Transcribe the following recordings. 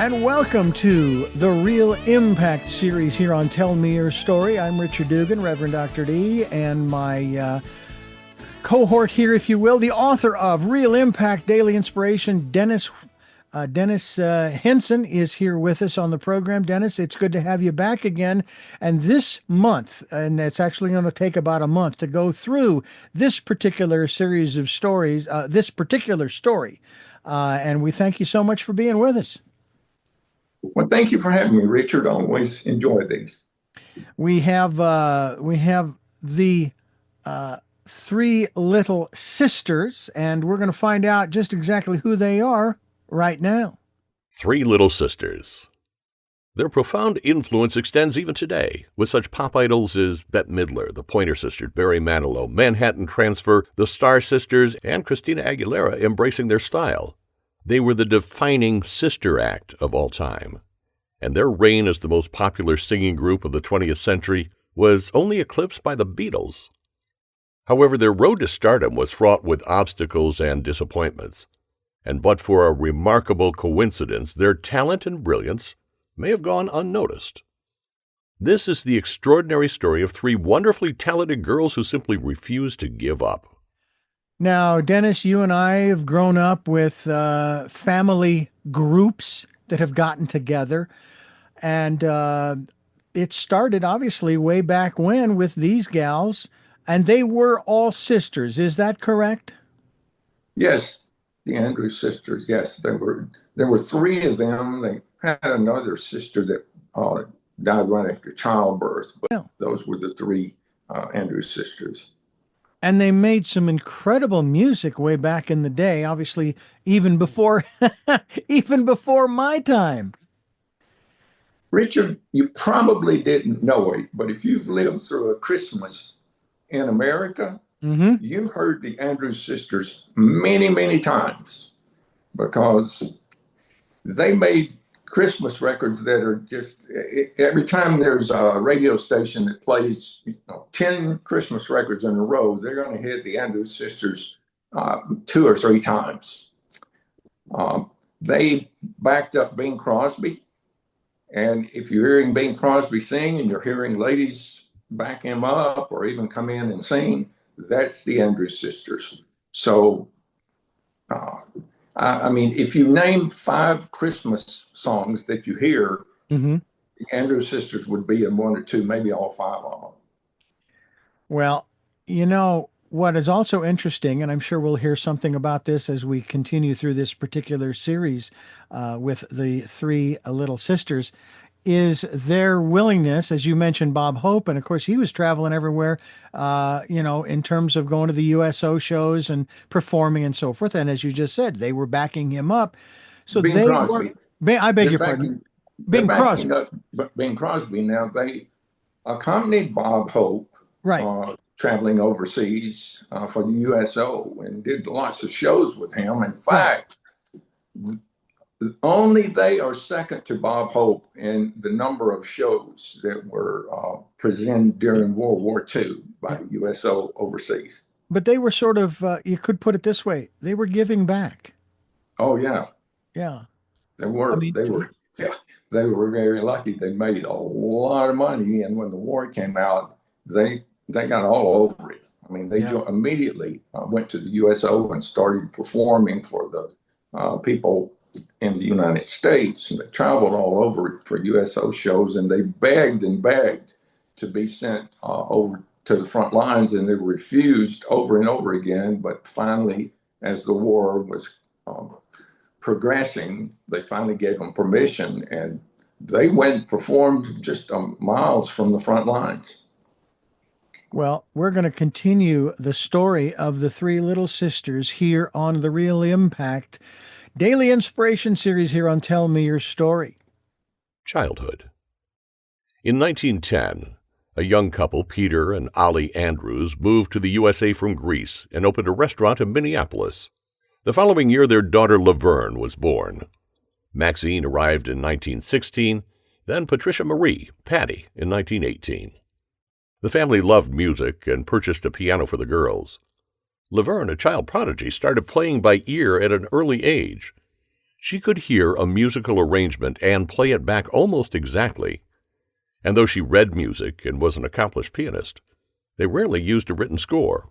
And welcome to the Real Impact series here on Tell Me Your Story. I'm Richard Dugan, Reverend Dr. D, and my cohort here, if you will, the author of Real Impact Daily Inspiration, Dennis Henson, is here with us on the program. Dennis, it's good to have you back again. And this month, and it's actually going to take about a month to go through this particular series of stories, this particular story. And we thank you so much for being with us. Well, thank you for having me, Richard. I always enjoy these. We have the three little sisters, and we're going to find out just exactly who they are right now. Three Little Sisters. Their profound influence extends even today, with such pop idols as Bette Midler, the Pointer Sisters, Barry Manilow, Manhattan Transfer, the Star Sisters, and Christina Aguilera embracing their style. They were the defining sister act of all time, and their reign as the most popular singing group of the 20th century was only eclipsed by the Beatles. However, their road to stardom was fraught with obstacles and disappointments, and but for a remarkable coincidence, their talent and brilliance may have gone unnoticed. This is the extraordinary story of three wonderfully talented girls who simply refused to give up. Now, Dennis, you and I have grown up with family groups that have gotten together, and it started obviously way back when with these gals, and they were all sisters. Is that correct? Yes, the Andrews sisters. Yes, there were three of them. They had another sister that died right after childbirth, but those were the three Andrews sisters. And they made some incredible music way back in the day, obviously, even before my time. Richard, you probably didn't know it, but if you've lived through a Christmas in America, you've heard the Andrews sisters many, many times, because they made Christmas records that are just, every time there's a radio station that plays 10 Christmas records in a row, they're going to hit the Andrews sisters 2 or 3 times. They backed up Bing Crosby. And if you're hearing Bing Crosby sing and you're hearing ladies back him up or even come in and sing, that's the Andrews sisters. So, I mean, if you name 5 Christmas songs that you hear, the Andrews sisters would be in 1 or 2, maybe all 5 of them. Well, you know, what is also interesting, and I'm sure we'll hear something about this as we continue through this particular series with the three little sisters, is their willingness, as you mentioned, Bob Hope, and of course he was traveling everywhere, in terms of going to the USO shows and performing and so forth. And as you just said, they were backing him up. So Bing they Crosby. I beg your pardon. Bing Crosby. Bing Crosby. Now, they accompanied Bob Hope, right, traveling overseas for the USO, and did lots of shows with him. In fact, only they are second to Bob Hope in the number of shows that were presented during World War II by the USO overseas. But they were sort of, you could put it this way, they were giving back. Oh, yeah. Yeah. They were. They were very lucky. They made a lot of money, and when the war came out, they got all over it. I mean, they immediately went to the USO and started performing for the people in the United States, and they traveled all over for USO shows, and they begged and begged to be sent over to the front lines, and they were refused over and over again. But finally, as the war was progressing, they finally gave them permission, and they went and performed just miles from the front lines. Well, we're going to continue the story of the three little sisters here on the Real Impact Daily Inspiration series here on Tell Me Your Story. Childhood. In 1910, a young couple, Peter and Ollie Andrews, moved to the USA from Greece and opened a restaurant in Minneapolis. The following year, their daughter Laverne was born. Maxine arrived in 1916, then Patricia Marie, Patty, in 1918. The family loved music and purchased a piano for the girls. Laverne, a child prodigy, started playing by ear at an early age. She could hear a musical arrangement and play it back almost exactly. And though she read music and was an accomplished pianist, they rarely used a written score.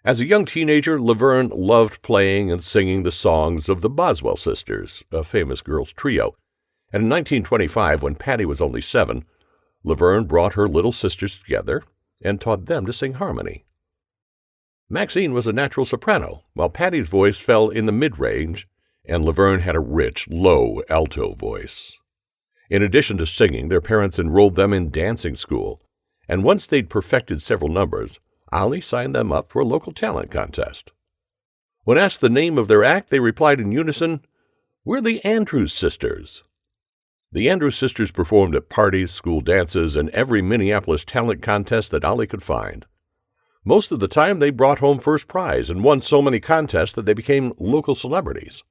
As a young teenager, Laverne loved playing and singing the songs of the Boswell Sisters, a famous girls' trio. And in 1925, when Patty was only 7, Laverne brought her little sisters together and taught them to sing harmony. Maxine was a natural soprano, while Patty's voice fell in the mid-range, and Laverne had a rich, low alto voice. In addition to singing, their parents enrolled them in dancing school, and once they'd perfected several numbers, Ollie signed them up for a local talent contest. When asked the name of their act, they replied in unison, "We're the Andrews Sisters." The Andrews Sisters performed at parties, school dances, and every Minneapolis talent contest that Ollie could find. Most of the time, they brought home first prize and won so many contests that they became local celebrities.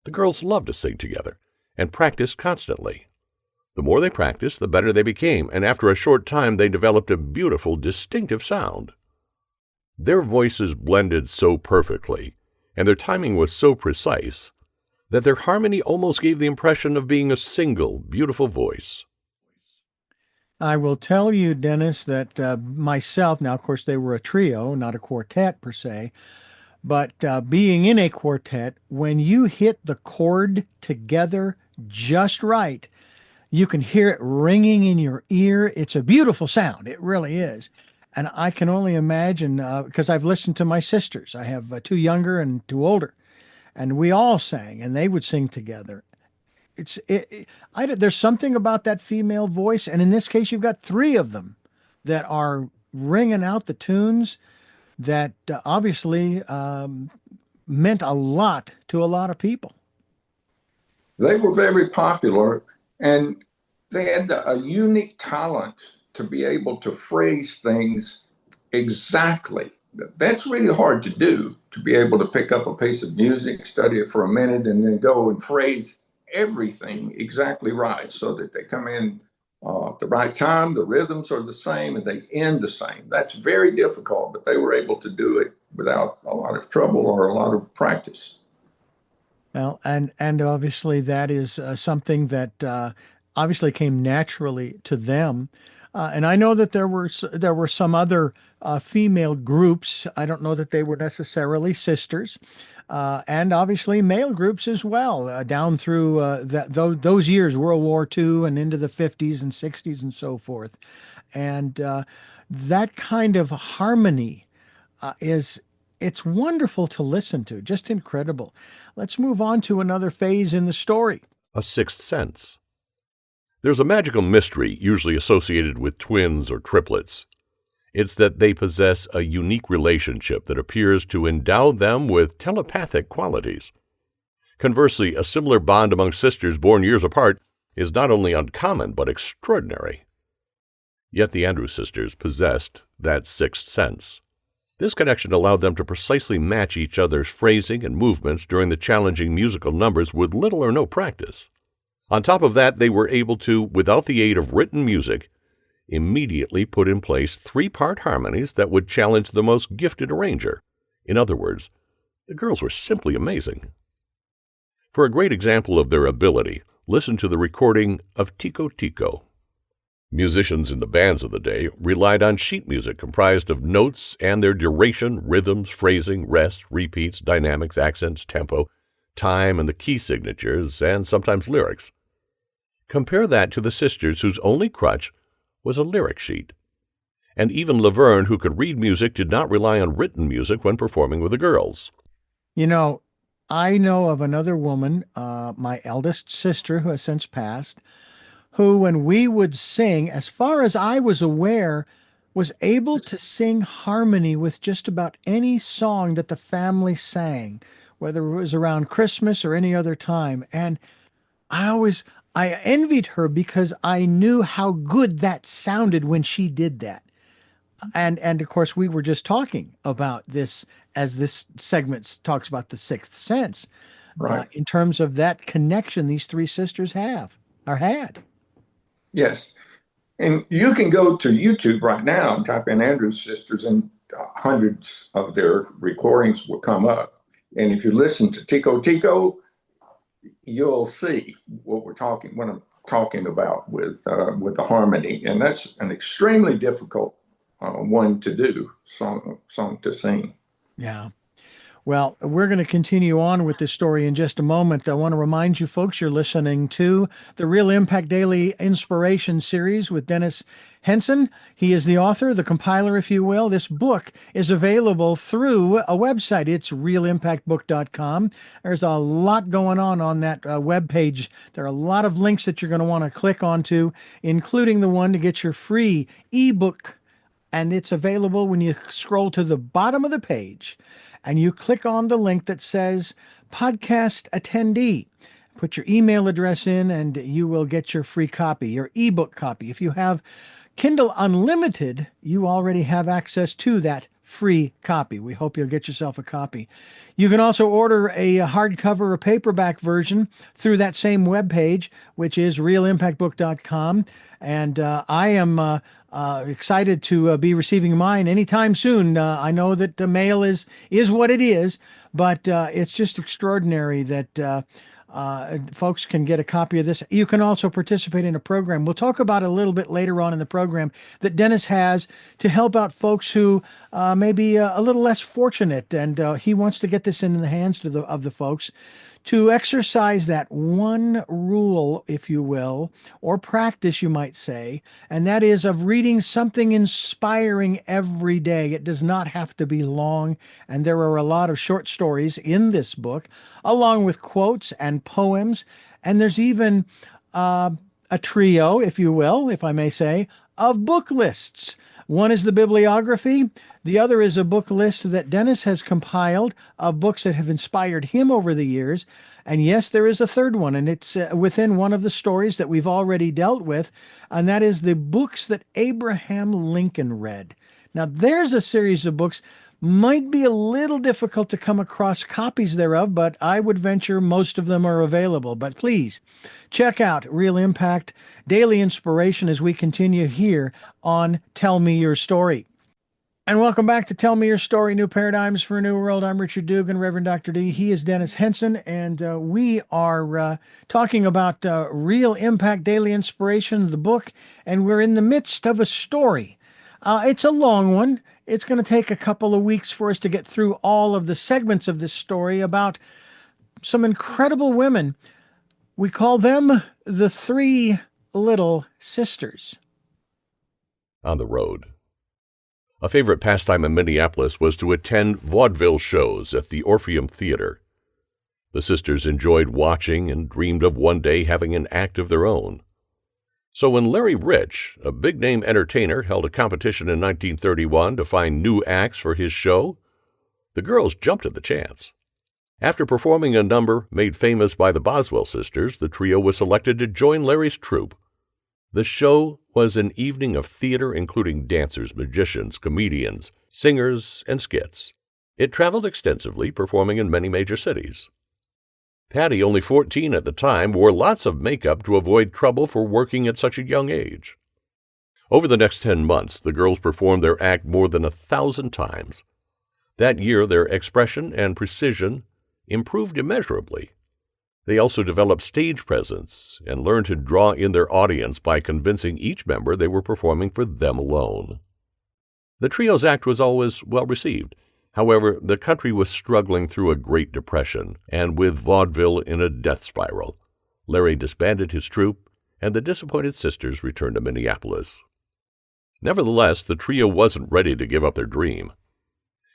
The girls loved to sing together and practiced constantly. The more they practiced, the better they became, and after a short time, they developed a beautiful, distinctive sound. Their voices blended so perfectly, and their timing was so precise, that their harmony almost gave the impression of being a single, beautiful voice. I will tell you, Dennis, that myself, now, of course, they were a trio, not a quartet per se, but being in a quartet, when you hit the chord together just right, you can hear it ringing in your ear. It's a beautiful sound. It really is. And I can only imagine, because I've listened to my sisters. I have 2 younger and 2 older, and we all sang, and they would sing together. There's something about that female voice, and in this case, you've got 3 of them that are ringing out the tunes that obviously meant a lot to a lot of people. They were very popular, and they had a unique talent to be able to phrase things exactly. That's really hard to do, to be able to pick up a piece of music, study it for a minute, and then go and phrase everything exactly right so that they come in at the right time, the rhythms are the same, and they end the same. That's very difficult, but they were able to do it without a lot of trouble or a lot of practice. Well, and obviously that is something that obviously came naturally to them. And I know that there were some other female groups. I don't know that they were necessarily sisters, and obviously male groups as well, down through those years, World War II, and into the 50s and 60s and so forth. And that kind of harmony it's wonderful to listen to, just incredible. Let's move on to another phase in the story. A sixth sense. There's a magical mystery usually associated with twins or triplets. It's that they possess a unique relationship that appears to endow them with telepathic qualities. Conversely, a similar bond among sisters born years apart is not only uncommon but extraordinary. Yet the Andrews sisters possessed that sixth sense. This connection allowed them to precisely match each other's phrasing and movements during the challenging musical numbers with little or no practice. On top of that, they were able to, without the aid of written music, immediately put in place 3-part harmonies that would challenge the most gifted arranger. In other words, the girls were simply amazing. For a great example of their ability, listen to the recording of Tico Tico. Musicians in the bands of the day relied on sheet music comprised of notes and their duration, rhythms, phrasing, rest, repeats, dynamics, accents, tempo, time, and the key signatures, and sometimes lyrics. Compare that to the sisters whose only crutch was a lyric sheet. And even Laverne, who could read music, did not rely on written music when performing with the girls. You know, I know of another woman, my eldest sister, who has since passed, who, when we would sing, as far as I was aware, was able to sing harmony with just about any song that the family sang, whether it was around Christmas or any other time. And I envied her because I knew how good that sounded when she did that. And of course, we were just talking about this as this segment talks about the sixth sense, Right. in terms of that connection these 3 sisters have or had. Yes. And you can go to YouTube right now and type in Andrews Sisters, and hundreds of their recordings will come up. And if you listen to Tico Tico, you'll see what I'm talking about with the harmony, and that's an extremely difficult one to do, song to sing. Yeah. Well, we're going to continue on with this story in just a moment. I want to remind you folks you're listening to the Real Impact Daily Inspiration Series with Dennis Henson. He is the author, the compiler, if you will. This book is available through a website. It's realimpactbook.com. There's a lot going on that web page. There are a lot of links that you're going to want to click onto, including the one to get your free ebook. And it's available when you scroll to the bottom of the page and you click on the link that says podcast attendee. Put your email address in and you will get your free copy, your ebook copy. If you have Kindle Unlimited, you already have access to that free copy. We hope you'll get yourself a copy. You can also order a hardcover or paperback version through that same webpage, which is realimpactbook.com. And I am excited to be receiving mine anytime soon. I know that the mail is what it is, but it's just extraordinary that folks can get a copy of this. You can also participate in a program we'll talk about a little bit later on in the program that Dennis has to help out folks who may be a little less fortunate, and he wants to get this in the hands of the folks to exercise that one rule, if you will, or practice, you might say, and that is of reading something inspiring every day. It does not have to be long, and there are a lot of short stories in this book, along with quotes and poems, and there's even a trio, if you will, if I may say, of book lists. One is the bibliography. The other is a book list that Dennis has compiled of books that have inspired him over the years. And yes, there is a third one, and it's within one of the stories that we've already dealt with, and that is the books that Abraham Lincoln read. Now, there's a series of books. Might be a little difficult to come across copies thereof, but I would venture most of them are available. But please check out Real Impact Daily Inspiration as we continue here on Tell Me Your Story. And welcome back to Tell Me Your Story, New Paradigms for a New World. I'm Richard Dugan, Reverend Dr. D. He is Dennis Henson, and we are talking about Real Impact Daily Inspiration, the book, and we're in the midst of a story. It's a long one. It's going to take a couple of weeks for us to get through all of the segments of this story about some incredible women. We call them the Three Little Sisters. On the road. A favorite pastime in Minneapolis was to attend vaudeville shows at the Orpheum Theater. The sisters enjoyed watching and dreamed of one day having an act of their own. So when Larry Rich, a big-name entertainer, held a competition in 1931 to find new acts for his show, the girls jumped at the chance. After performing a number made famous by the Boswell sisters, the trio was selected to join Larry's troupe. The show was an evening of theater including dancers, magicians, comedians, singers, and skits. It traveled extensively, performing in many major cities. Patty, only 14 at the time, wore lots of makeup to avoid trouble for working at such a young age. Over the next 10 months, the girls performed their act more than 1,000 times. That year, their expression and precision improved immeasurably. They also developed stage presence and learned to draw in their audience by convincing each member they were performing for them alone. The trio's act was always well received. However, the country was struggling through a Great Depression, and with vaudeville in a death spiral, Larry disbanded his troupe, and the disappointed sisters returned to Minneapolis. Nevertheless, the trio wasn't ready to give up their dream.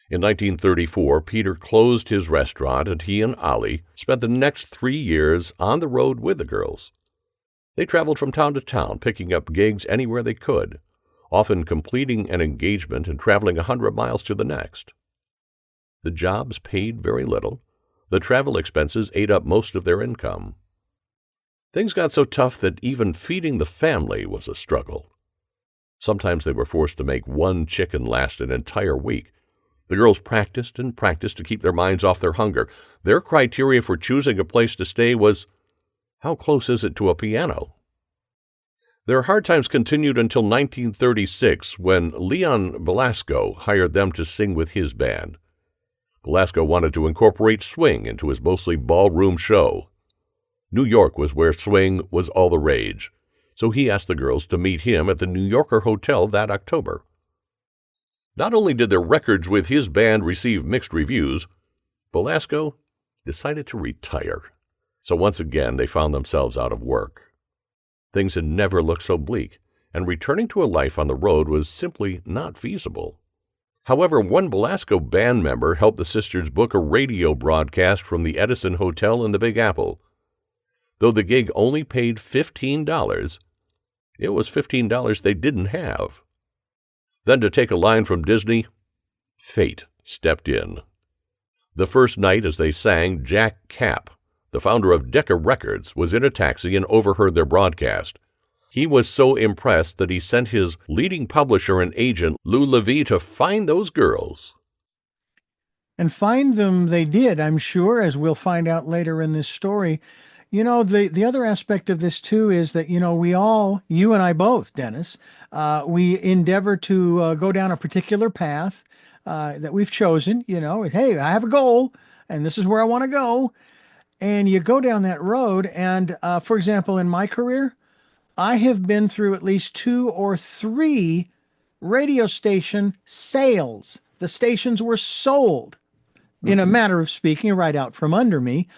In 1934, Peter closed his restaurant, and he and Ollie spent the next 3 years on the road with the girls. They traveled from town to town, picking up gigs anywhere they could, often completing an engagement and traveling 100 miles to the next. The jobs paid very little. The travel expenses ate up most of their income. Things got so tough that even feeding the family was a struggle. Sometimes they were forced to make one chicken last an entire week. The girls practiced and practiced to keep their minds off their hunger. Their criteria for choosing a place to stay was, how close is it to a piano? Their hard times continued until 1936, when Leon Belasco hired them to sing with his band. Belasco wanted to incorporate swing into his mostly ballroom show. New York was where swing was all the rage, so he asked the girls to meet him at the New Yorker Hotel that October. Not only did their records with his band receive mixed reviews, Belasco decided to retire. So once again, they found themselves out of work. Things had never looked so bleak, and returning to a life on the road was simply not feasible. However, one Belasco band member helped the sisters book a radio broadcast from the Edison Hotel in the Big Apple. Though the gig only paid $15, it was $15 they didn't have. Then, to take a line from Disney, fate stepped in. The first night as they sang, Jack Kapp, the founder of Decca Records, was in a taxi and overheard their broadcast. He was so impressed that he sent his leading publisher and agent, Lou Levy, to find those girls. And find them they did, I'm sure, as we'll find out later in this story. You know, the other aspect of this, too, is that, you know, we all, you and I both, Dennis, we endeavor to go down a particular path that we've chosen. You know, hey, I have a goal, and this is where I want to go. And you go down that road. And, for example, in my career, I have been through at least 2 or 3 radio station sales. The stations were sold, in a matter of speaking, right out from under me.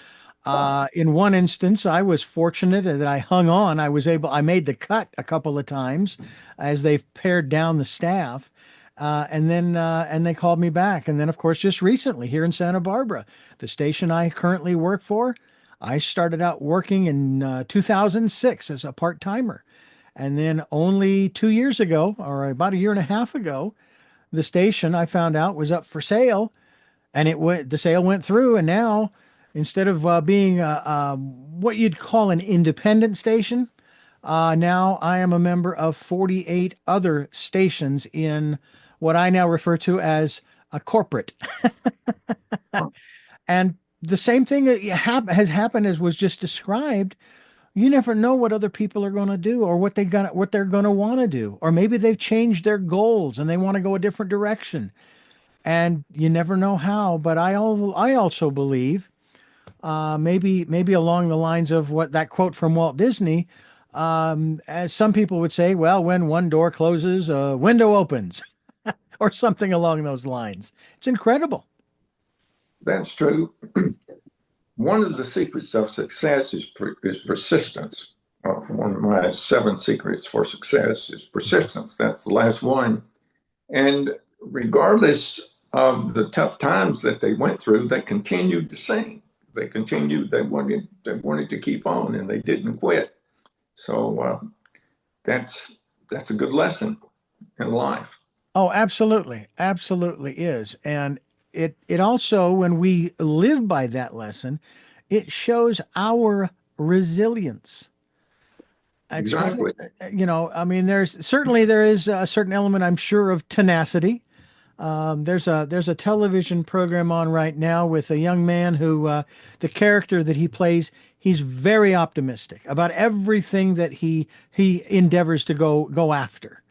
In one instance, I was fortunate that I hung on. I made the cut a couple of times as they've pared down the staff. And they called me back. And then, of course, just recently here in Santa Barbara, the station I currently work for, I started out working in 2006 as a part-timer. And then only 2 years ago, or about a year and a half ago, the station I found out was up for sale, and the sale went through. And now, instead of being what you'd call an independent station, now I am a member of 48 other stations in what I now refer to as a corporate. And the same thing has happened as was just described. You never know what other people are going to do, or what they're going to want to do, or maybe they've changed their goals and they want to go a different direction, and you never know how. But I also believe, maybe along the lines of what that quote from Walt Disney, as some people would say, well, when one door closes, a window opens, or something along those lines. It's incredible. That's true. One of the secrets of success is persistence. One of my 7 secrets for success is persistence. That's the last one. And regardless of the tough times that they went through, they continued to sing. They continued. They wanted to keep on, and they didn't quit. So that's a good lesson in life. Oh, absolutely. Absolutely is. And it also, when we live by that lesson, it shows our resilience. Exactly. You know, I mean, there is a certain element, I'm sure, of tenacity. There's a television program on right now with a young man who, the character that he plays, he's very optimistic about everything that he endeavors to go after.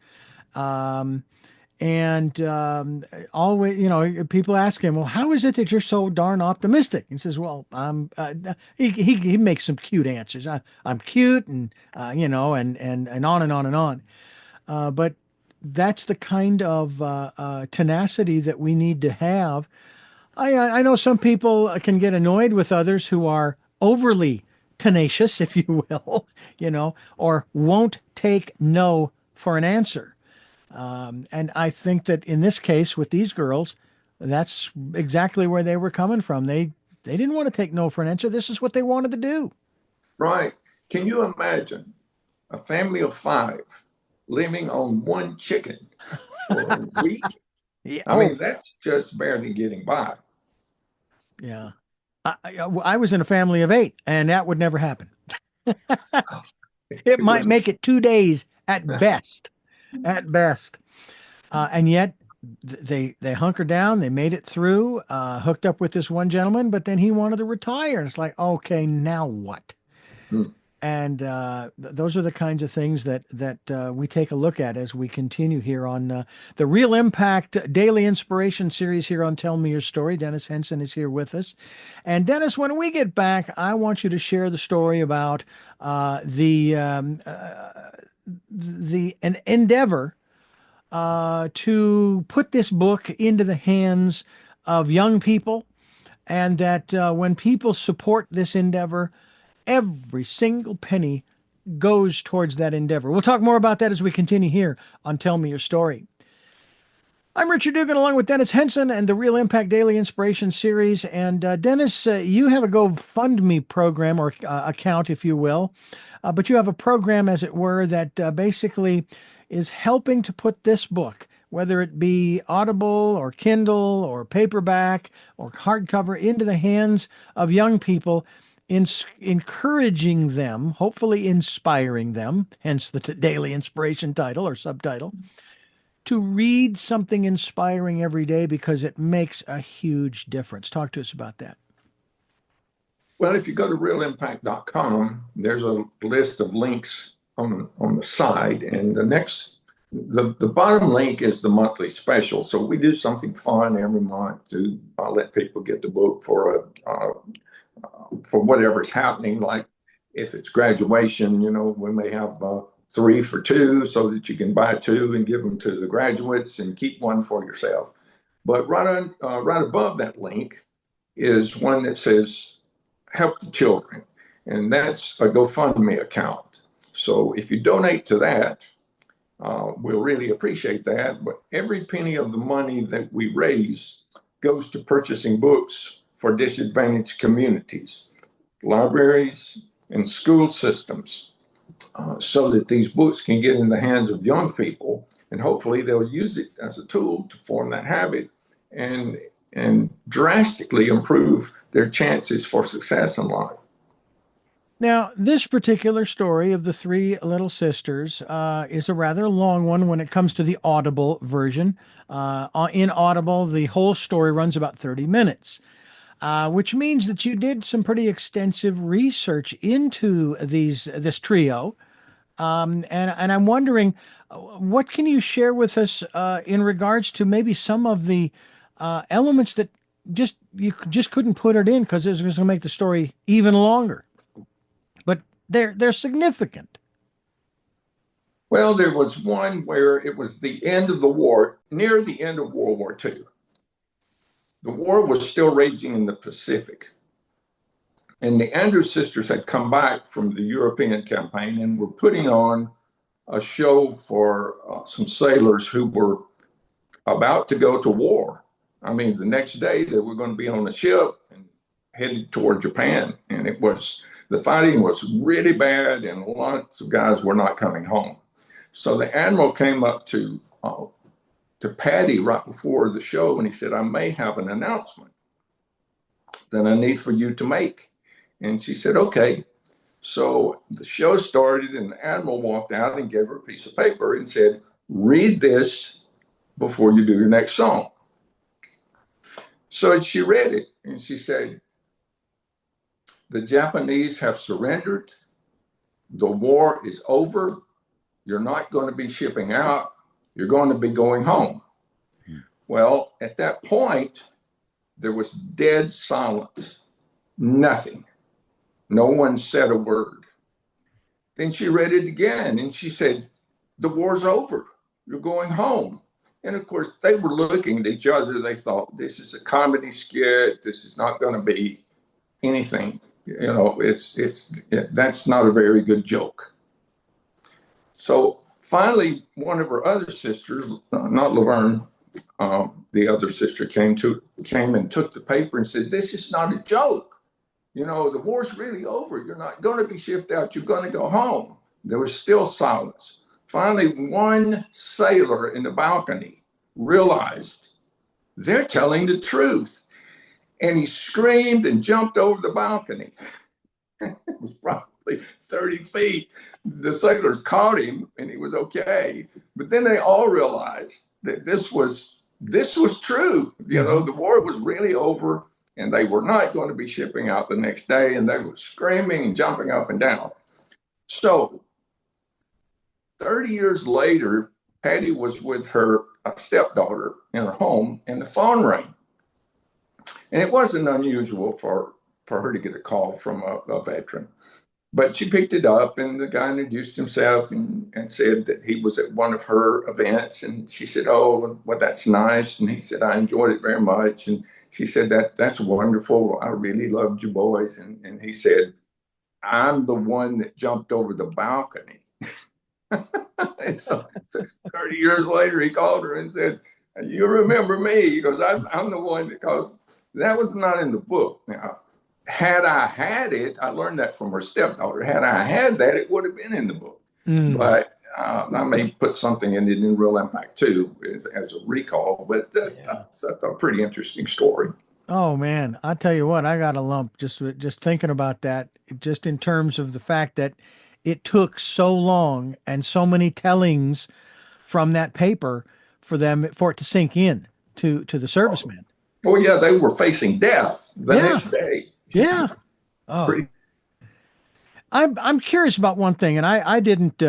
Always, you know, people ask him, well, how is it that you're so darn optimistic? He says, well, he makes some cute answers. I'm cute, and, you know, and on and on and on. But that's the kind of tenacity that we need to have. I know some people can get annoyed with others who are overly tenacious, if you will, you know, or won't take no for an answer. And I think that in this case with these girls, that's exactly where they were coming from. They didn't want to take no for an answer. This is what they wanted to do. Right. Can you imagine a family of 5 living on 1 chicken for a week? Yeah. I mean, that's just barely getting by. Yeah. I was in a family of 8, and that would never happen. It might make it 2 days at best. At best. And yet they hunkered down, they made it through, hooked up with this one gentleman, but then he wanted to retire. And it's like, okay, now what? And those are the kinds of things that we take a look at as we continue here on the Real Impact Daily Inspiration series here on Tell Me Your Story. Dennis Henson is here with us. And Dennis, when we get back, I want you to share the story about an endeavor to put this book into the hands of young people, and that when people support this endeavor, every single penny goes towards that endeavor. We'll talk more about that as we continue here on Tell Me Your Story. I'm Richard Dugan, along with Dennis Henson and the Real Impact Daily Inspiration Series. And Dennis, you have a GoFundMe program or account, if you will, but you have a program, as it were, that basically is helping to put this book, whether it be Audible or Kindle or paperback or hardcover, into the hands of young people, encouraging them, hopefully inspiring them, hence the daily inspiration title or subtitle, to read something inspiring every day because it makes a huge difference. Talk to us about that. Well, if you go to realimpact.com, there's a list of links on the side, and the bottom link is the monthly special. So we do something fun every month to let people get the book for whatever's happening. Like if it's graduation, we may have 3 for 2 so that you can buy 2 and give them to the graduates and keep 1 for yourself. But right above that link is one that says Help the Children, and that's a GoFundMe account. So if you donate to that, we'll really appreciate that. But every penny of the money that we raise goes to purchasing books for disadvantaged communities, libraries, and school systems, so that these books can get in the hands of young people, and hopefully they'll use it as a tool to form that habit and drastically improve their chances for success in life. Now, this particular story of the 3 little sisters is a rather long one when it comes to the Audible version. In Audible, the whole story runs about 30 minutes. Which means that you did some pretty extensive research into this trio, and I'm wondering, what can you share with us in regards to maybe some of the elements that you just couldn't put it in because it was going to make the story even longer, but they're significant. Well, there was one where it was the end of the war, near the end of World War II. The war was still raging in the Pacific. And the Andrews sisters had come back from the European campaign and were putting on a show for some sailors who were about to go to war. I mean, the next day they were going to be on a ship and headed toward Japan. And the fighting was really bad, and lots of guys were not coming home. So the admiral came up to Patty right before the show, and he said, I may have an announcement that I need for you to make. And she said, okay. So the show started, and the admiral walked out and gave her a piece of paper and said, read this before you do your next song. So she read it, and she said, the Japanese have surrendered. The war is over. You're not going to be shipping out. You're going to be going home. Well, at that point, there was dead silence. Nothing. No one said a word. Then she read it again, and she said, the war's over. You're going home. And of course, they were looking at each other. They thought, this is a comedy skit. This is not going to be anything. That's not a very good joke. So finally, one of her other sisters, not Laverne, the other sister came and took the paper and said, this is not a joke. The war's really over. You're not going to be shipped out. You're going to go home. There was still silence. Finally, one sailor in the balcony realized they're telling the truth. And he screamed and jumped over the balcony. It was probably 30 feet. The sailors caught him, and he was okay. But then they all realized that this was true. The war was really over, and they were not going to be shipping out the next day, and they were screaming and jumping up and down. So 30 years later, Patty was with her stepdaughter in her home, and the phone rang. And it wasn't unusual for her to get a call from a veteran. But she picked it up, and the guy introduced himself and said that he was at one of her events. And she said, "Oh, well, that's nice." And he said, "I enjoyed it very much." And she said, "That's wonderful. I really loved you boys." And he said, "I'm the one that jumped over the balcony." And so 30 years later, he called her and said, "You remember me?" He goes, I'm the one that caused. That was not in the book. Now, had I had it, I learned that from her stepdaughter. Had I had that, it would have been in the book. But I may put something in it in Real Impact too, as a recall. But that's a pretty interesting story. Oh man, I tell you what, I got a lump just thinking about that. Just in terms of the fact that it took so long and so many tellings from that paper for it to sink in to the servicemen. Oh yeah, they were facing death the next day. Yeah. Oh. Pretty. I'm curious about one thing, and I didn't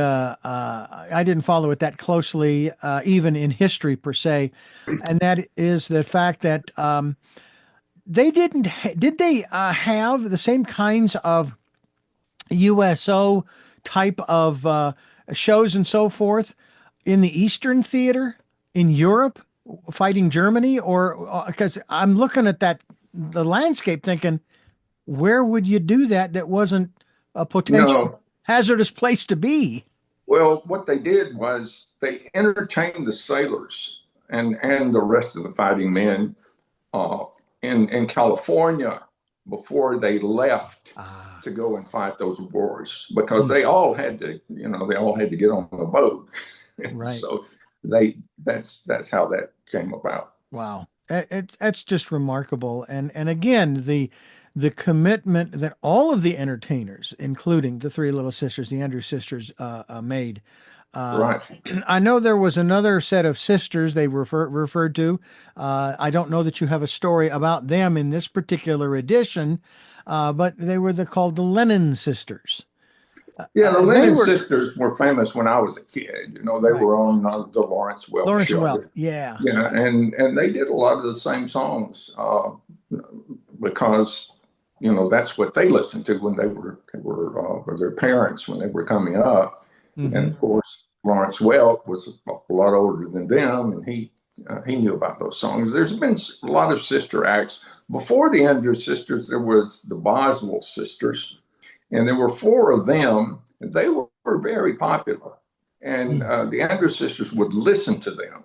follow it that closely, even in history per se, and that is the fact that they did they have the same kinds of USO type of shows and so forth in the Eastern Theater in Europe, fighting Germany, or because I'm looking at the landscape thinking, where would you do that wasn't a potential hazardous place to be? Well, what they did was they entertained the sailors and the rest of the fighting men in California before they left to go and fight those wars, because they all had to get on the boat. Right. So that's how that came about. Wow. It's just remarkable. And again, the commitment that all of the entertainers, including the Three Little Sisters, the Andrews sisters, made. Right. I know there was another set of sisters they referred to. I don't know that you have a story about them in this particular edition, but they were called the Lennon sisters. Yeah, the Lennon sisters were famous when I was a kid. They were on the Lawrence Welk show. Yeah. Yeah, and they did a lot of the same songs because that's what they listened to when they were with their parents when they were coming up. Mm-hmm. And of course, Lawrence Welk was a lot older than them, and he knew about those songs. There's been a lot of sister acts. Before the Andrews sisters, there was the Boswell sisters, and there were 4 of them, and they were very popular. And the Andrews sisters would listen to them.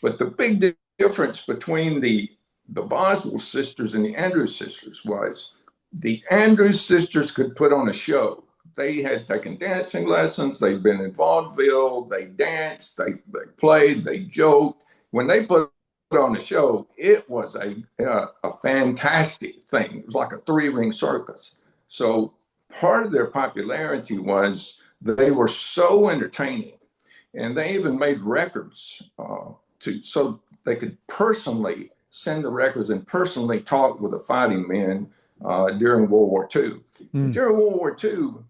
But the big difference between the Boswell sisters and the Andrews sisters was the Andrews sisters could put on a show. They had taken dancing lessons. They'd been in vaudeville. They danced. They played. They joked. When they put on a show, it was a fantastic thing. It was like a 3-ring circus. So part of their popularity was that they were so entertaining, and they even made records so they could personally send the records and personally talk with the fighting men during World War II. During World War II,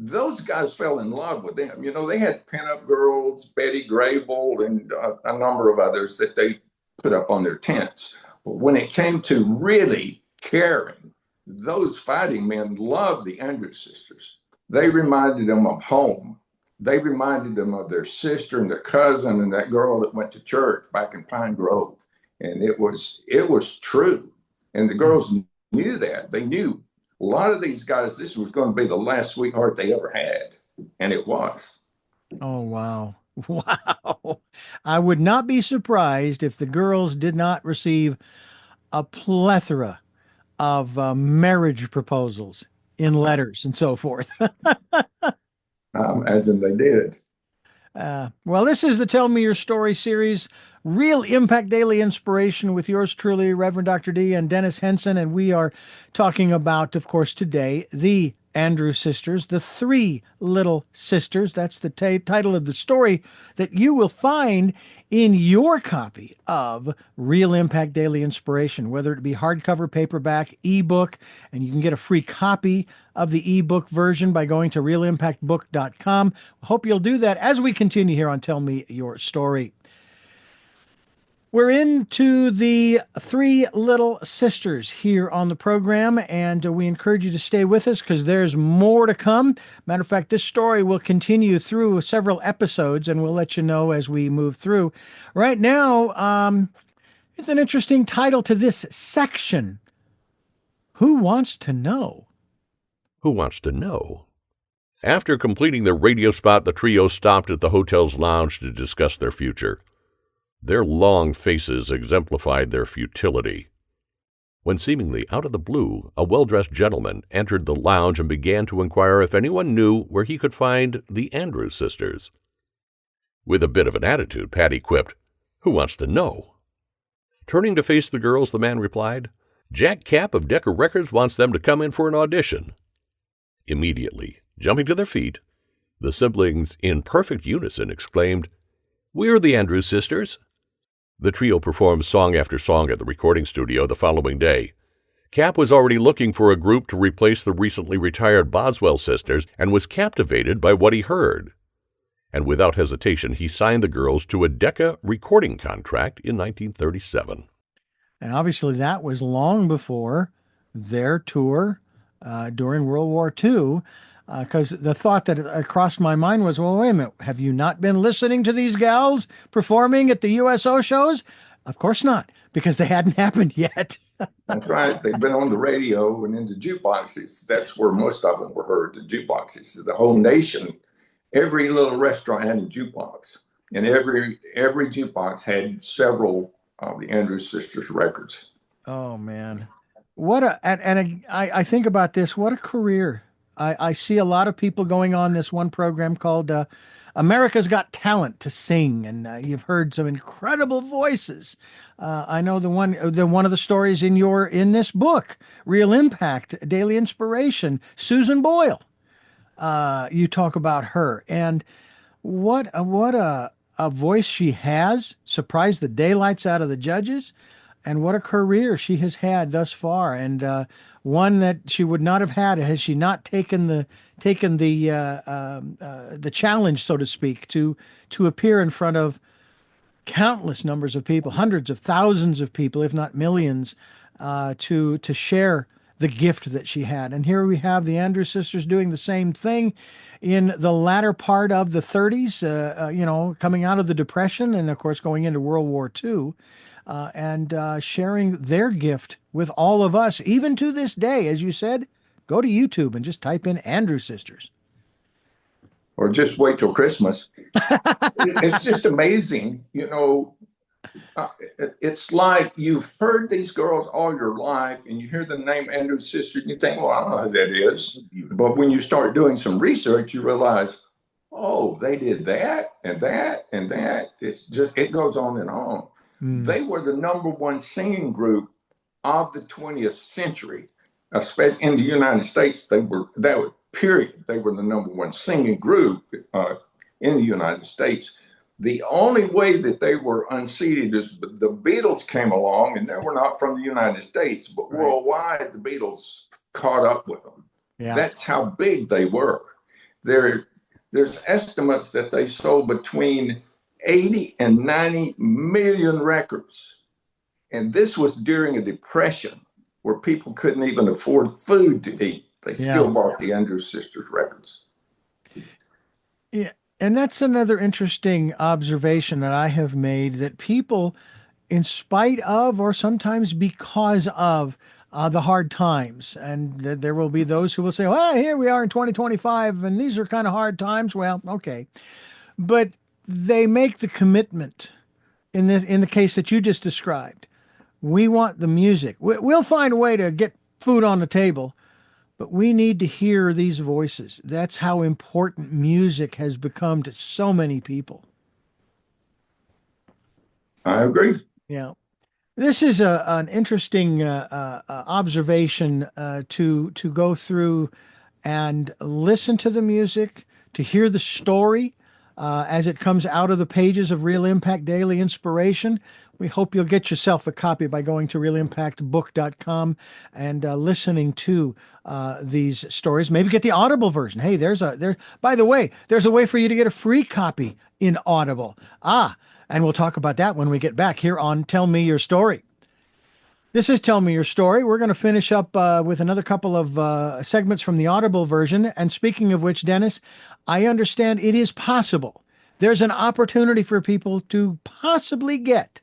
those guys fell in love with them. They had pinup girls, Betty Grable, and a number of others that they put up on their tents. But when it came to really caring, those fighting men loved the Andrews sisters. They reminded them of home. They reminded them of their sister and their cousin and that girl that went to church back in Pine Grove. And it was true. And the girls knew that. They knew a lot of these guys, this was going to be the last sweetheart they ever had. And it was. Oh, wow. Wow. I would not be surprised if the girls did not receive a plethora of marriage proposals in letters and so forth. I imagine they did. Well, this is the Tell Me Your Story series, Real Impact Daily Inspiration with yours truly, Reverend Dr. D and Dennis Henson. And we are talking about, of course, today, the Andrews Sisters, The Three Little Sisters. That's the title of the story that you will find in your copy of Real Impact Daily Inspiration, whether it be hardcover, paperback, ebook, and you can get a free copy of the ebook version by going to realimpactbook.com. Hope you'll do that as we continue here on Tell Me Your Story. We're into the Three Little Sisters here on the program, and we encourage you to stay with us because there's more to come. Matter of fact, this story will continue through several episodes, and we'll let you know as we move through. Right now, it's an interesting title to this section. Who Wants to Know? Who Wants to Know? After completing their radio spot, the trio stopped at the hotel's lounge to discuss their future. Their long faces exemplified their futility. When seemingly out of the blue, a well-dressed gentleman entered the lounge and began to inquire if anyone knew where he could find the Andrews Sisters. With a bit of an attitude, Patty quipped, "Who wants to know?" Turning to face the girls, the man replied, "Jack Kapp of Decca Records wants them to come in for an audition." Immediately, jumping to their feet, the siblings in perfect unison exclaimed, "We're the Andrews Sisters." The trio performed song after song at the recording studio the following day. Kapp was already looking for a group to replace the recently retired Boswell sisters and was captivated by what he heard. And without hesitation, he signed the girls to a Decca recording contract in 1937. And obviously that was long before their tour during World War II, because the thought that crossed my mind was, well, wait a minute, have you not been listening to these gals performing at the USO shows? Of course not, because they hadn't happened yet. That's right. They've been on the radio and in the jukeboxes. That's where most of them were heard, the jukeboxes. The whole nation, every little restaurant had a jukebox, and every jukebox had several of the Andrews Sisters records. Oh, man. I think about this, what a career. I see a lot of people going on this one program called America's Got Talent to sing, and you've heard some incredible voices. I know one of the stories in this book, Real Impact, Daily Inspiration, Susan Boyle. You talk about her, and what a voice she has, surprised the daylights out of the judges, and what a career she has had thus far, and one that she would not have had had she not taken the challenge, so to speak, to appear in front of countless numbers of people, hundreds of thousands of people, if not millions, to share the gift that she had. And here we have the Andrews Sisters doing the same thing in the latter part of the 30s, coming out of the Depression and, of course, going into World War II. And sharing their gift with all of us, even to this day. As you said, go to YouTube and just type in Andrews Sisters. Or just wait till Christmas. It's just amazing. It's like you've heard these girls all your life, and you hear the name Andrews Sisters, and you think, well, I don't know who that is. But when you start doing some research, you realize, oh, they did that and that and that. It goes on and on. They were the number one singing group of the 20th century, especially in the United States. They were the number one singing group in the United States. The only way that they were unseated is the Beatles came along, and they were not from the United States, but worldwide, the Beatles caught up with them. Yeah. That's how big they were. There's estimates that they sold between 80 and 90 million records. And this was during a depression where people couldn't even afford food to eat. They still bought the Andrews Sisters records. Yeah. And that's another interesting observation that I have made, that people, in spite of, or sometimes because of, the hard times, and there will be those who will say, well, here we are in 2025, and these are kind of hard times. Well, okay. But they make the commitment in the case that you just described. We want the music. We'll find a way to get food on the table, but we need to hear these voices. That's how important music has become to so many people. I agree. Yeah. This is an interesting observation to go through and listen to the music, to hear the story as it comes out of the pages of Real Impact Daily Inspiration. We hope you'll get yourself a copy by going to realimpactbook.com and listening to these stories. Maybe get the Audible version. Hey, by the way, there's a way for you to get a free copy in Audible. And we'll talk about that when we get back here on Tell Me Your Story. This is Tell Me Your Story. We're going to finish up with another couple of segments from the Audible version. And speaking of which, Dennis, I understand it is possible. There's an opportunity for people to possibly get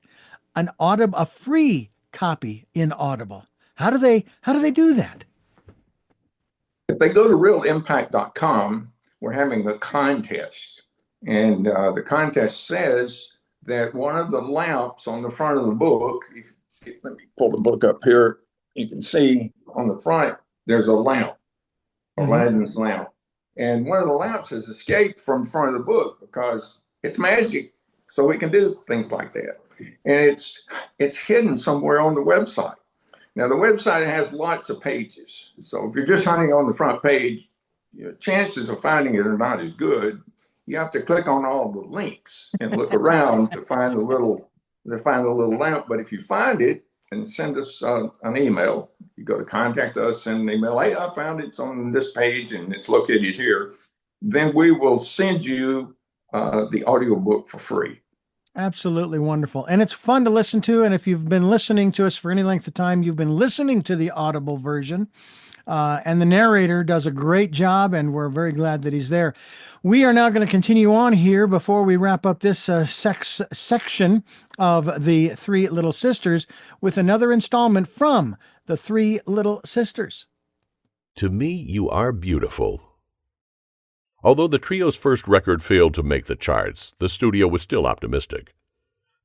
a free copy in Audible. How do they do that? If they go to realimpact.com, we're having a contest. And the contest says that one of the lamps on the front of the book, let me pull the book up here. You can see on the front, there's a lamp, Aladdin's lamp. And one of the lamps has escaped from the front of the book because it's magic. So we can do things like that. And it's hidden somewhere on the website. Now, the website has lots of pages. So if you're just hunting on the front page, your chances of finding it are not as good. You have to click on all the links and look around to find the little lamp. But if you find it and send us an email, you go to contact us, send an email. Hey, I found it's on this page and it's located here. Then we will send you the audiobook for free. Absolutely wonderful. And it's fun to listen to. And if you've been listening to us for any length of time, you've been listening to the Audible version. And the narrator does a great job, and we're very glad that he's there. We are now going to continue on here before we wrap up this section of the Three Little Sisters with another installment from the Three Little Sisters. To Me, You Are Beautiful. Although the trio's first record failed to make the charts, the studio was still optimistic.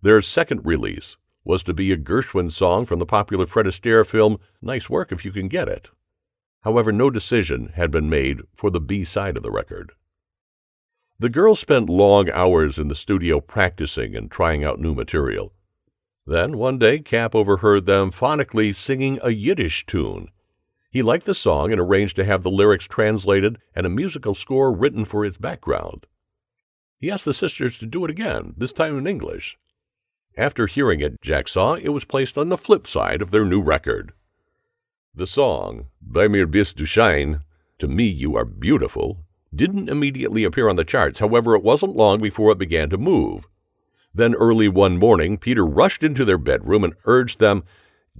Their second release was to be a Gershwin song from the popular Fred Astaire film Nice Work If You Can Get It. However, no decision had been made for the B-side of the record. The girls spent long hours in the studio practicing and trying out new material. Then, one day, Cap overheard them phonically singing a Yiddish tune. He liked the song and arranged to have the lyrics translated and a musical score written for its background. He asked the sisters to do it again, this time in English. After hearing it, Jack saw it was placed on the flip side of their new record. The song, Bei mir bist du schön, To Me You Are Beautiful, didn't immediately appear on the charts. However, it wasn't long before it began to move. Then early one morning, Peter rushed into their bedroom and urged them,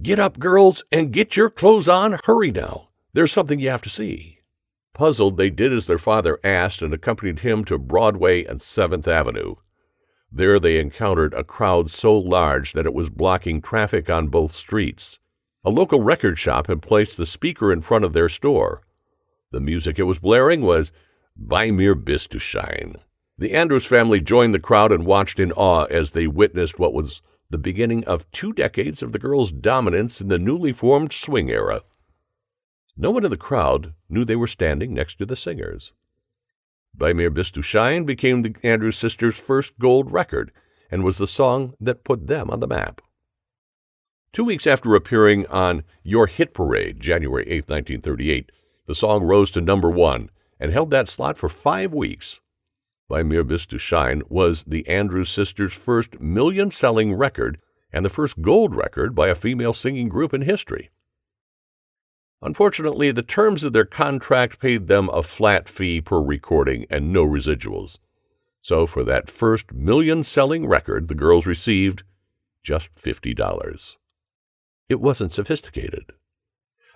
"Get up, girls, and get your clothes on. Hurry now. There's something you have to see." Puzzled, they did as their father asked and accompanied him to Broadway and 7th Avenue. There they encountered a crowd so large that it was blocking traffic on both streets. A local record shop had placed the speaker in front of their store. The music it was blaring was Bei mir bist du schön. The Andrews family joined the crowd and watched in awe as they witnessed what was the beginning of 2 decades of the girls' dominance in the newly formed swing era. No one in the crowd knew they were standing next to the singers. Bei mir bist du schön became the Andrews sisters' first gold record and was the song that put them on the map. 2 weeks after appearing on Your Hit Parade, January 8, 1938, the song rose to number 1 and held that slot for 5 weeks. Bei mir bist du schön was the Andrews sisters' first million-selling record and the first gold record by a female singing group in history. Unfortunately, the terms of their contract paid them a flat fee per recording and no residuals. So for that first million-selling record, the girls received just $50. It wasn't sophisticated.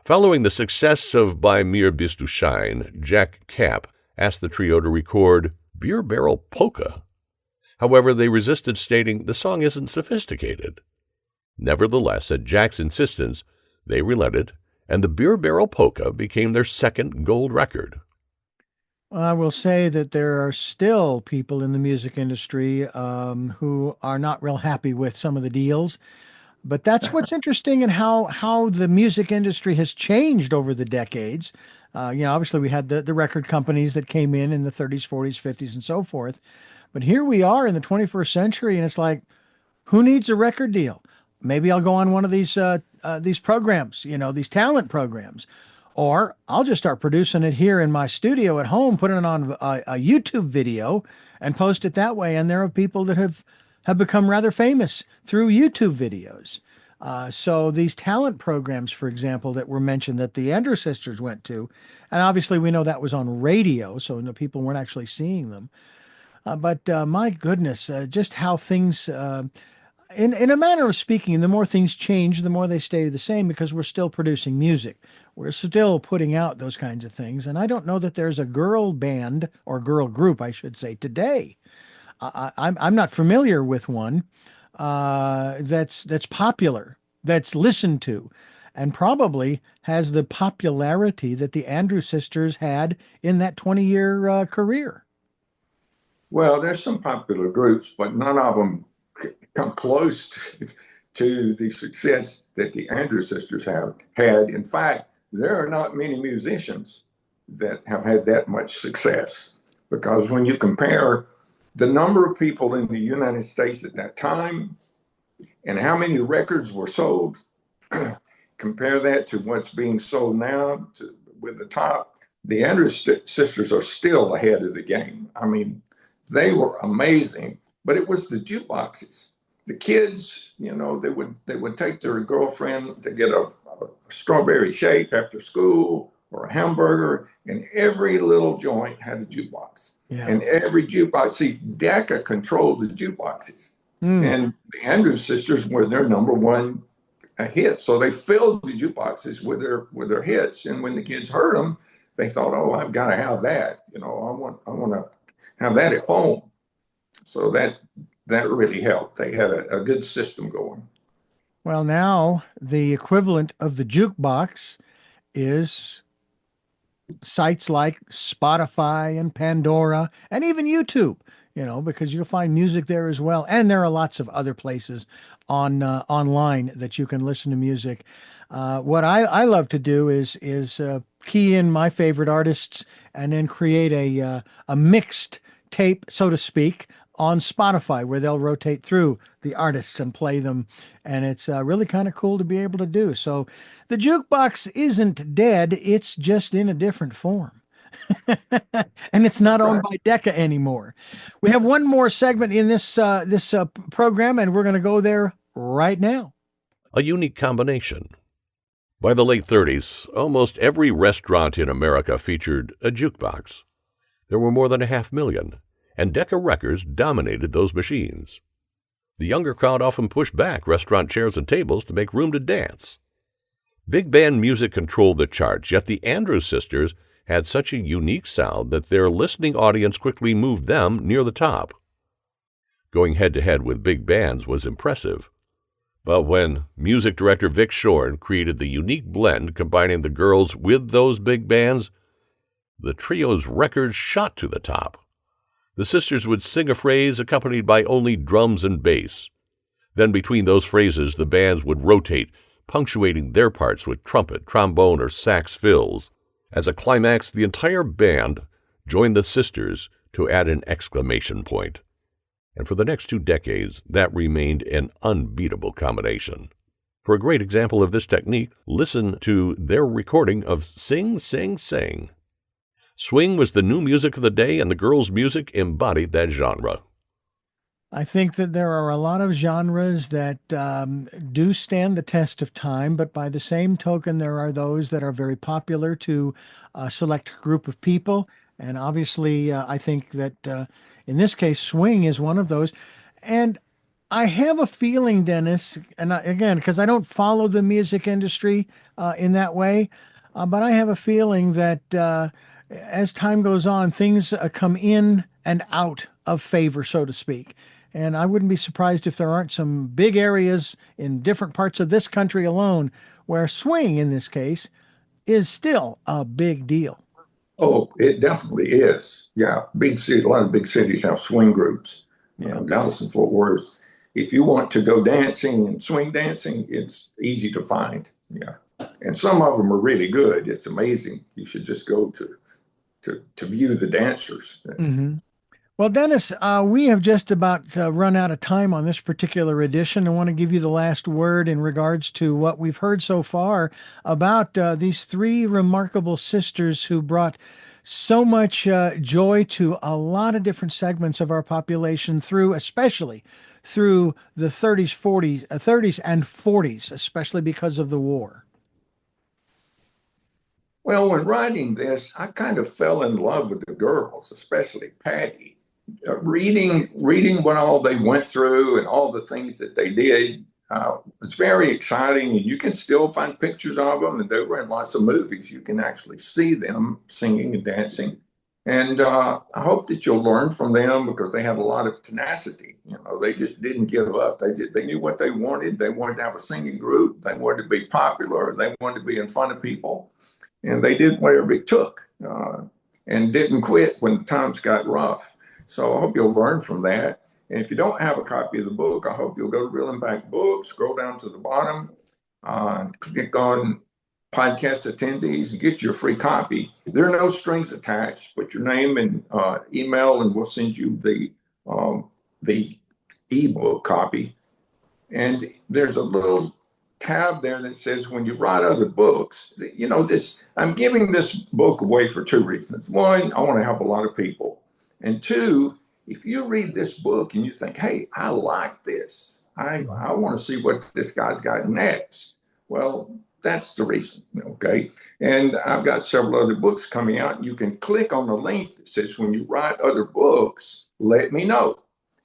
Following the success of Bei mir bist du schön, Jack Cap asked the trio to record Beer Barrel Polka. However, they resisted, stating the song isn't sophisticated. Nevertheless, at Jack's insistence, they relented, and the Beer Barrel Polka became their second gold record. Well, I will say that there are still people in the music industry who are not real happy with some of the deals. But that's what's interesting in how the music industry has changed over the decades. Obviously we had the record companies that came in the 30s, 40s, 50s, and so forth. But here we are in the 21st century, and it's like, who needs a record deal? Maybe I'll go on one of these programs, these talent programs. Or I'll just start producing it here in my studio at home, put it on a YouTube video and post it that way. And there are people that have become rather famous through YouTube videos. So these talent programs, for example, that were mentioned that the Andrews Sisters went to, and obviously we know that was on radio, so the people weren't actually seeing them. But my goodness, just how things, in a manner of speaking, the more things change, the more they stay the same because we're still producing music. We're still putting out those kinds of things. And I don't know that there's a girl band or girl group, I should say, today. I'm not familiar with one that's popular, that's listened to, and probably has the popularity that the Andrews Sisters had in that 20-year career. Well, there's some popular groups, but none of them come close to the success that the Andrews Sisters have had. In fact, there are not many musicians that have had that much success, because when you compare the number of people in the United States at that time and how many records were sold, compare that to what's being sold now with the top, the Andrews Sisters are still ahead of the game. I mean, they were amazing, but it was the jukeboxes. The kids, they would take their girlfriend to get a strawberry shake after school or a hamburger, and every little joint had a jukebox. Yeah. And every jukebox, see, Decca controlled the jukeboxes. And the Andrews Sisters were their number one hit. So they filled the jukeboxes with their hits. And when the kids heard them, they thought, oh, I've got to have that. I want to have that at home. So that really helped. They had a good system going. Well, now the equivalent of the jukebox is sites like Spotify and Pandora and even YouTube, because you'll find music there as well. And there are lots of other places online that you can listen to music. What I love to do is key in my favorite artists and then create a mixed tape, so to speak, on Spotify, where they'll rotate through the artists and play them. And it's really kind of cool to be able to do. So the jukebox isn't dead. It's just in a different form. And it's not owned by Decca anymore. We have one more segment in this program, and we're going to go there right now. A unique combination. By the late 30s, almost every restaurant in America featured a jukebox. There were more than 500,000, and Decca Records dominated those machines. The younger crowd often pushed back restaurant chairs and tables to make room to dance. Big band music controlled the charts, yet the Andrews Sisters had such a unique sound that their listening audience quickly moved them near the top. Going head-to-head with big bands was impressive. But when music director Vic Shorn created the unique blend combining the girls with those big bands, the trio's records shot to the top. The sisters would sing a phrase accompanied by only drums and bass. Then between those phrases, the bands would rotate, punctuating their parts with trumpet, trombone, or sax fills. As a climax, the entire band joined the sisters to add an exclamation point. And for the next 2 decades, that remained an unbeatable combination. For a great example of this technique, listen to their recording of Sing, Sing, Sing. Swing was the new music of the day, and the girls' music embodied that genre. I think that there are a lot of genres that do stand the test of time, but by the same token, there are those that are very popular to a select group of people. And obviously, I think that in this case, swing is one of those. And I have a feeling, Dennis, and again, because I don't follow the music industry in that way, but I have a feeling that as time goes on, things come in and out of favor, so to speak. And I wouldn't be surprised if there aren't some big areas in different parts of this country alone where swing, in this case, is still a big deal. Oh, it definitely is. Yeah, a lot of big cities have swing groups. Yeah. Dallas and Fort Worth. If you want to go dancing and swing dancing, it's easy to find. Yeah, and some of them are really good. It's amazing. You should just go to view the dancers. Mm-hmm. Well, Dennis, we have just about run out of time on this particular edition. I want to give you the last word in regards to what we've heard so far about these three remarkable sisters who brought so much joy to a lot of different segments of our population through, especially through the 30s, 40s, 30s and 40s, especially because of the war. Well, when writing this, I kind of fell in love with the girls, especially Patty. Reading what all they went through and all the things that they did was very exciting. And you can still find pictures of them, and they were in lots of movies. You can actually see them singing and dancing. And I hope that you'll learn from them because they had a lot of tenacity. You know, they just didn't give up. They knew what they wanted. They wanted to have a singing group. They wanted to be popular. They wanted to be in front of people, and they did whatever it took and didn't quit when the times got rough. So I hope you'll learn from that. And if you don't have a copy of the book, I hope you'll go to Real Impact Books, scroll down to the bottom, click on podcast attendees, and get your free copy. There are no strings attached. Put your name and email, and we'll send you the ebook copy. And there's a little tab there that says when you write other books, you know, this I'm giving this book away for two reasons. One, I want to help a lot of people. And two, if you read this book and you think, hey, I like this, I want to see what this guy's got next. Well, that's the reason, okay? And I've got several other books coming out. You can click on the link that says when you write other books, let me know.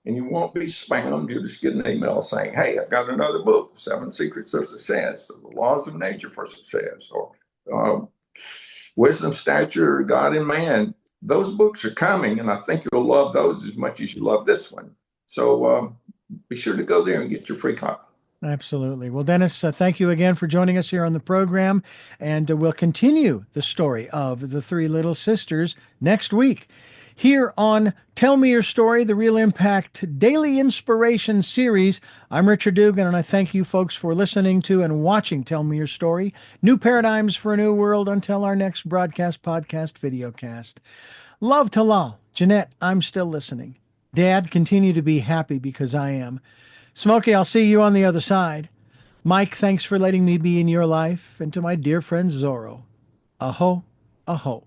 And you won't be spammed. You'll just get an email saying, hey, I've got another book, Seven Secrets of Success, or The Laws of Nature for Success, or Wisdom, Stature, God, and Man. Those books are coming, and I think you'll love those as much as you love this one. So be sure to go there and get your free copy. Absolutely. Well, Dennis, thank you again for joining us here on the program. And we'll continue the story of the three little sisters next week here on Tell Me Your Story, the Real Impact Daily Inspiration Series. I'm Richard Dugan, and I thank you folks for listening to and watching Tell Me Your Story, New Paradigms for a New World, until our next broadcast, podcast, videocast. Love to Lal. Jeanette, I'm still listening. Dad, continue to be happy because I am. Smokey, I'll see you on the other side. Mike, thanks for letting me be in your life. And to my dear friend Zorro, aho, aho.